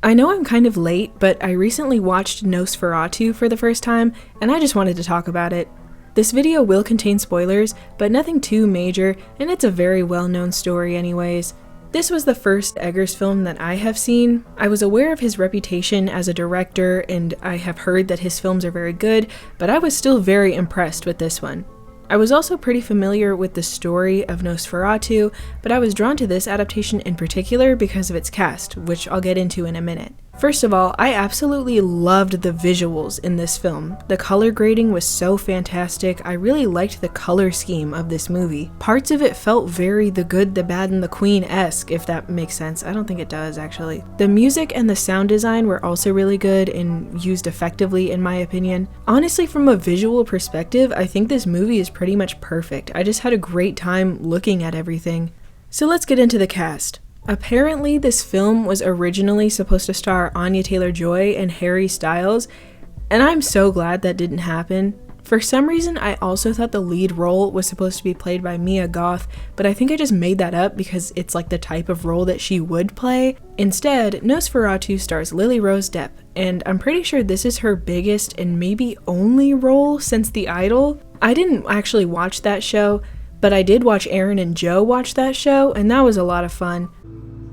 I know I'm kind of late, but I recently watched Nosferatu for the first time, and I just wanted to talk about it. This video will contain spoilers, but nothing too major, and it's a very well-known story anyways. This was the first Eggers film that I have seen. I was aware of his reputation as a director, and I have heard that his films are very good, but I was still very impressed with this one. I was also pretty familiar with the story of Nosferatu, but I was drawn to this adaptation in particular because of its cast, which I'll get into in a minute. First of all, I absolutely loved the visuals in this film. The color grading was so fantastic. I really liked the color scheme of this movie. Parts of it felt very The Good, the Bad, and the Queen-esque, if that makes sense. I don't think it does, actually. The music and the sound design were also really good and used effectively, in my opinion. Honestly, from a visual perspective, I think this movie is pretty much perfect. I just had a great time looking at everything. So let's get into the cast. Apparently, this film was originally supposed to star Anya Taylor-Joy and Harry Styles, and I'm so glad that didn't happen. For some reason, I also thought the lead role was supposed to be played by Mia Goth, but I think I just made that up because it's like the type of role that she would play. Instead, Nosferatu stars Lily Rose Depp, and I'm pretty sure this is her biggest and maybe only role since The Idol. I didn't actually watch that show, but I did watch Aaron and Joe watch that show, and that was a lot of fun.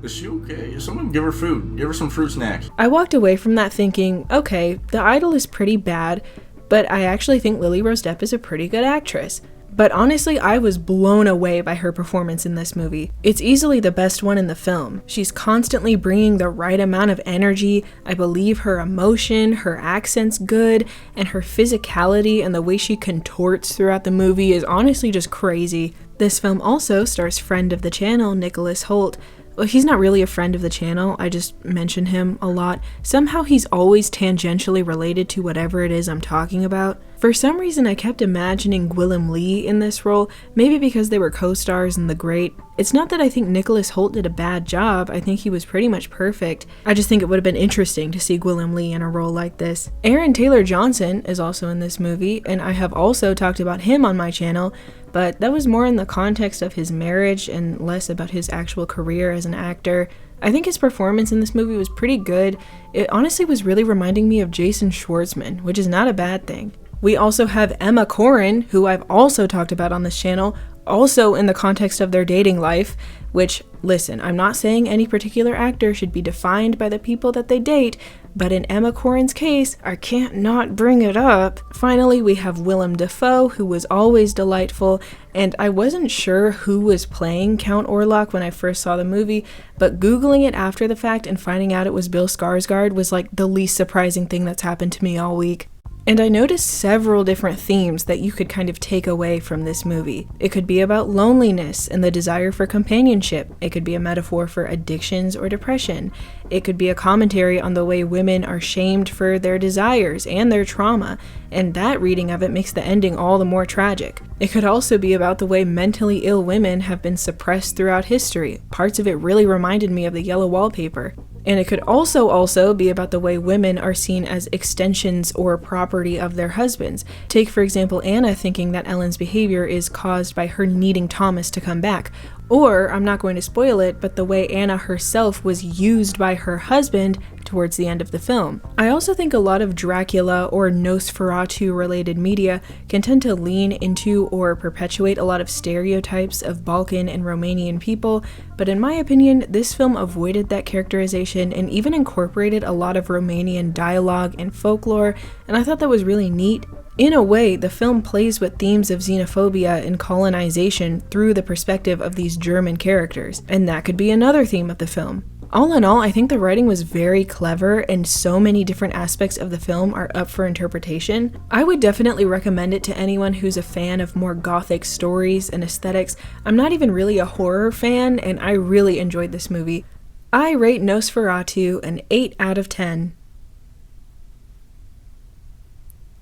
Is she okay? Someone give her food. Give her some fruit snacks. I walked away from that thinking, okay, The Idol is pretty bad, but I actually think Lily Rose Depp is a pretty good actress. But honestly, I was blown away by her performance in this movie. It's easily the best one in the film. She's constantly bringing the right amount of energy. I believe her emotion, her accent's good, and her physicality and the way she contorts throughout the movie is honestly just crazy. This film also stars friend of the channel, Nicholas Hoult. Well, he's not really a friend of the channel, I just mention him a lot. Somehow he's always tangentially related to whatever it is I'm talking about. For some reason I kept imagining Gwilym Lee in this role, maybe because they were co-stars in The Great. It's not that I think Nicholas Hoult did a bad job, I think he was pretty much perfect. I just think it would have been interesting to see Gwilym Lee in a role like this. Aaron Taylor-Johnson is also in this movie, and I have also talked about him on my channel, but that was more in the context of his marriage and less about his actual career as an actor. I think his performance in this movie was pretty good. It honestly was really reminding me of Jason Schwartzman, which is not a bad thing. We also have Emma Corrin, who I've also talked about on this channel, also in the context of their dating life, which, listen, I'm not saying any particular actor should be defined by the people that they date, but in Emma Corrin's case, I can't not bring it up. Finally, we have Willem Dafoe, who was always delightful, and I wasn't sure who was playing Count Orlok when I first saw the movie, but googling it after the fact and finding out it was Bill Skarsgård was like the least surprising thing that's happened to me all week. And I noticed several different themes that you could kind of take away from this movie. It could be about loneliness and the desire for companionship. It could be a metaphor for addictions or depression. It could be a commentary on the way women are shamed for their desires and their trauma, and that reading of it makes the ending all the more tragic. It could also be about the way mentally ill women have been suppressed throughout history. Parts of it really reminded me of The Yellow Wallpaper. And it could also be about the way women are seen as extensions or property of their husbands. Take, for example, Anna thinking that Ellen's behavior is caused by her needing Thomas to come back. Or, I'm not going to spoil it, but the way Anna herself was used by her husband towards the end of the film. I also think a lot of Dracula or Nosferatu related media can tend to lean into or perpetuate a lot of stereotypes of Balkan and Romanian people, but in my opinion, this film avoided that characterization and even incorporated a lot of Romanian dialogue and folklore, and I thought that was really neat. In a way, the film plays with themes of xenophobia and colonization through the perspective of these German characters, and that could be another theme of the film. All in all, I think the writing was very clever and so many different aspects of the film are up for interpretation. I would definitely recommend it to anyone who's a fan of more gothic stories and aesthetics. I'm not even really a horror fan, and I really enjoyed this movie. I rate Nosferatu an 8 out of 10.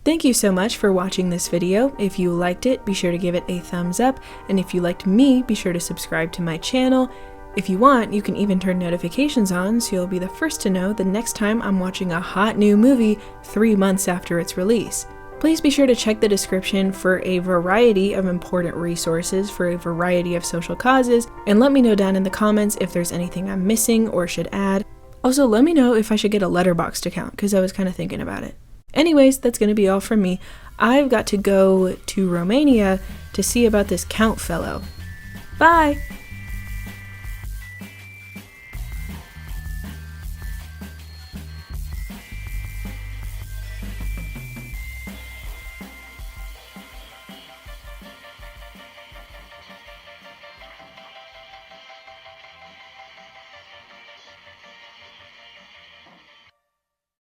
Thank you so much for watching this video. If you liked it, be sure to give it a thumbs up, and if you liked me, be sure to subscribe to my channel. If you want, you can even turn notifications on so you'll be the first to know the next time I'm watching a hot new movie 3 months after its release. Please be sure to check the description for a variety of important resources for a variety of social causes, and let me know down in the comments if there's anything I'm missing or should add. Also, let me know if I should get a Letterboxd account, because I was kind of thinking about it. Anyways, that's going to be all from me. I've got to go to Romania to see about this Count fellow. Bye!